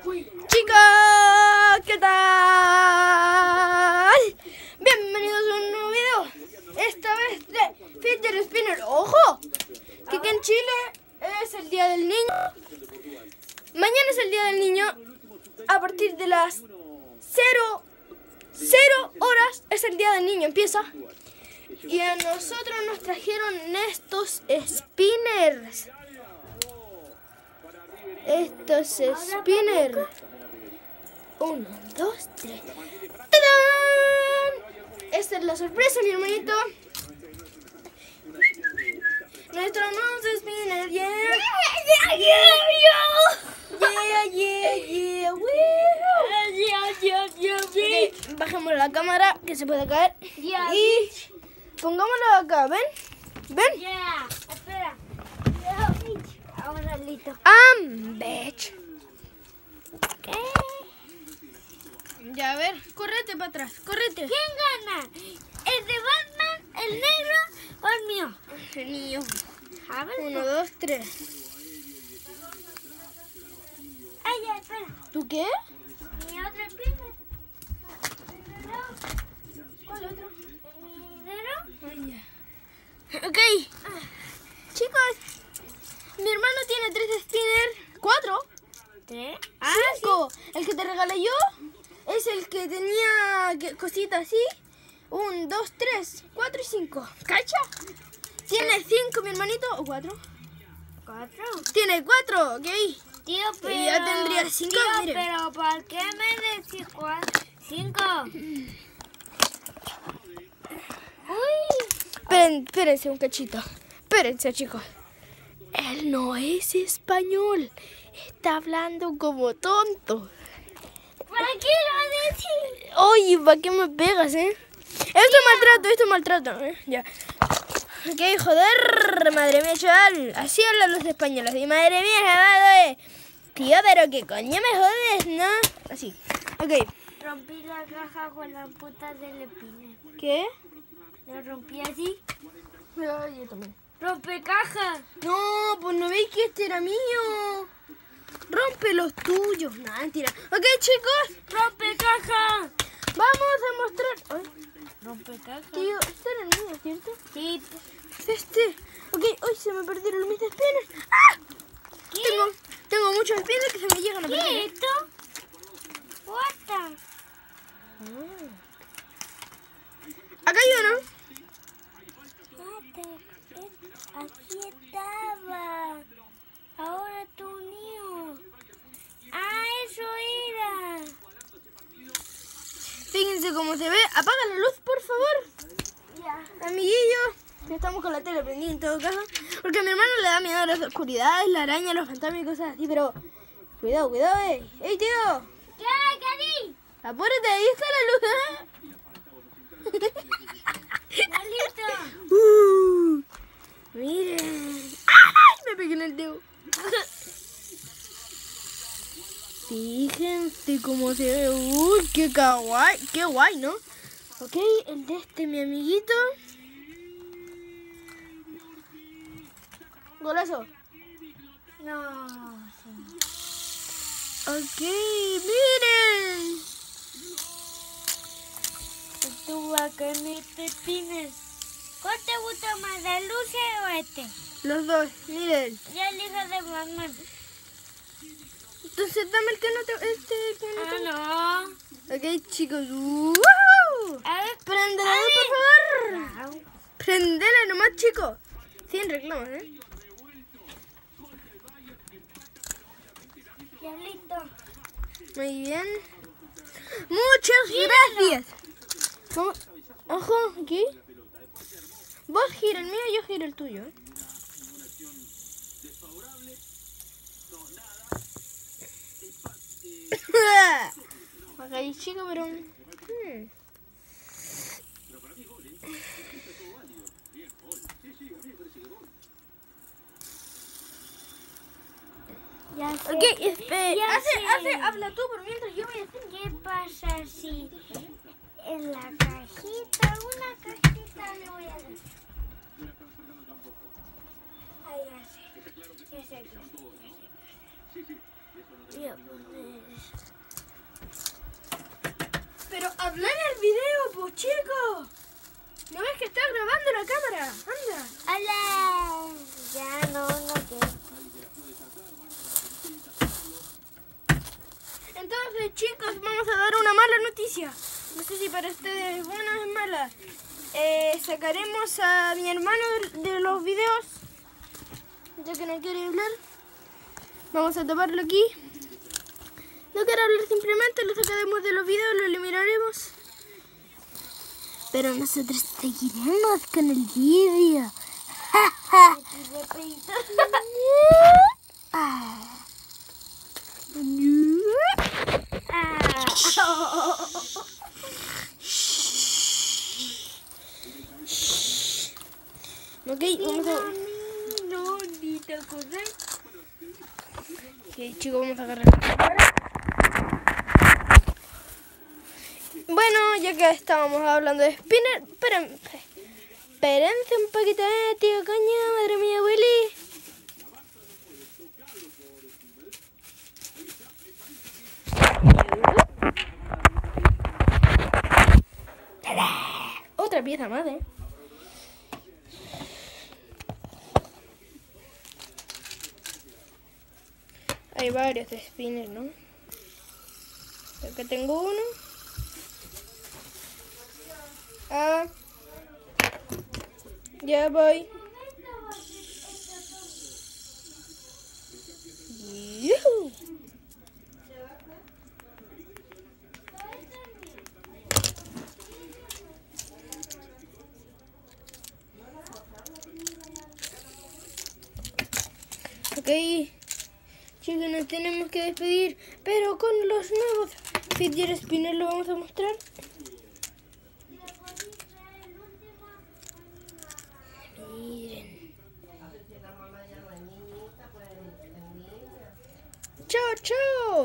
Chicos, ¿qué tal? Bienvenidos a un nuevo video. Esta vez de Fidget Spinner. ¡Ojo! Que en Chile es el Día del Niño. Mañana es el Día del Niño. A partir de las 0 horas es el Día del Niño. Empieza. Y a nosotros nos trajeron estos spinners. Estos spinners. 1, 2, 3. ¡Tadán! Esta es la sorpresa, mi hermanito. Nuestro nuevo spinner, yeah. Okay, bajemos la cámara que se puede caer. Y pongámoslo acá, ¿ven? ¿Ven? Espera. Ahora listo. Bitch. ¿Qué? Ya, a ver, correte para atrás, correte. ¿Quién gana? ¿El de Batman, el negro o el mío? El niño. A ver. 1, 2, 3. Ay, ya, espera. ¿Tú qué? Mi otro spinner. ¿Cuál otro? ¿El negro? Ok. Chicos, mi hermano tiene 3 spinners. 4. 3. 5. El que te regalé yo es el que tenía cositas así. 1, 2, 3, 4 y 5. ¿Cacha? Tiene 5 mi hermanito. ¿O 4? 4. Tiene 4, ok. Tío, pero... Y ya tendría 5. Tío, Miren. pero ¿por qué me decís 5? Uy. Espérense un cachito. Espérense, chicos. Él no es español. Está hablando como tonto. ¿Para qué lo decís? Oye, ¿para qué me pegas, eh? Esto es maltrato, Ya. Ok, joder, madre mía, chaval. Así hablan los españoles. Y madre mía, chaval, Tío, pero qué coño me jodes, ¿no? Así. Ok. Rompí la caja con la puta del spinner. ¿Qué? Lo rompí así. Yo también. ¡Rompe caja! No, pues no veis que este era mío. Rompe los tuyos. No, mentira. Ok, chicos. ¡Rompe caja! Vamos a mostrar. Ay, ¡Rompe caja! tío, este era el mío, ¿cierto? Sí. Este. Ok, hoy se me perdieron mis spinners. ¡Ah! ¿Qué? Tengo muchos spinners que se me llegan a ¿Qué perder. es esto? What the... Acá hay uno. Aquí estaba. Ahora tu mío. Ah, eso era. Fíjense cómo se ve. Apaga la luz, por favor. Ya. Amiguillo. Estamos con la tele prendida en todo caso. Porque a mi hermano le da miedo a las oscuridades, la araña, los fantasmas y cosas así. Pero cuidado, ¡Ey, tío! ¿Qué, Cari? Apúrate, ahí está la luz, Ya listo. Miren. ¡Ay! Me pegué en el dedo. Fíjense cómo se ve. Uy, qué kawaii. Qué guay, ¿no? Ok, el de mi amiguito. Golazo. No. Ok, miren. Tú acá en este spinner. ¿Cuál te gusta más, la luce o este? Los dos, miren. Ya elijo de Batman. Entonces dame el que no te... que no te... No. Ok, chicos. ¡Woohoo! A ver. ¡Préndela, por favor! ¡Préndela nomás, chicos! Sin reclamos, ¿eh? Ya listo. Muy bien. Muchas gracias. Vamos. Ojo, aquí. Vos gira el mío y yo giro el tuyo. Acá hay chico, pero... Ya sé. Ok, Ya sé. habla tú por mientras yo voy a hacer... ¿Qué pasa si en la cajita, una cajita le voy a dar? Ahí ya sé. Ya sé. Voy a poner Pero habla en el video, pues chico. ¿No ves que está grabando la cámara? Anda. ¡Hola! Ya no quiero. Entonces, chicos, vamos a dar una mala noticia. No sé si para ustedes es buena o es mala. Sacaremos a mi hermano de los videos, ya que no quiere hablar. Vamos a taparlo aquí. No quiero hablar, simplemente lo sacaremos de los videos, lo eliminaremos. Pero nosotros seguiremos con el vídeo. Ok, vamos a... Ok, chicos, vamos a agarrar. Bueno, ya que estábamos hablando de Spinner, espérense un poquito, tío, coño, madre mía, Willy. Otra pieza más, Hay varios de Spinner, ¿no? Acá tengo uno. Ya voy. ¡Yuhu! Ok, chicos, nos tenemos que despedir, pero con los nuevos fidget spinner lo vamos a mostrar. Miren. Chao, chao.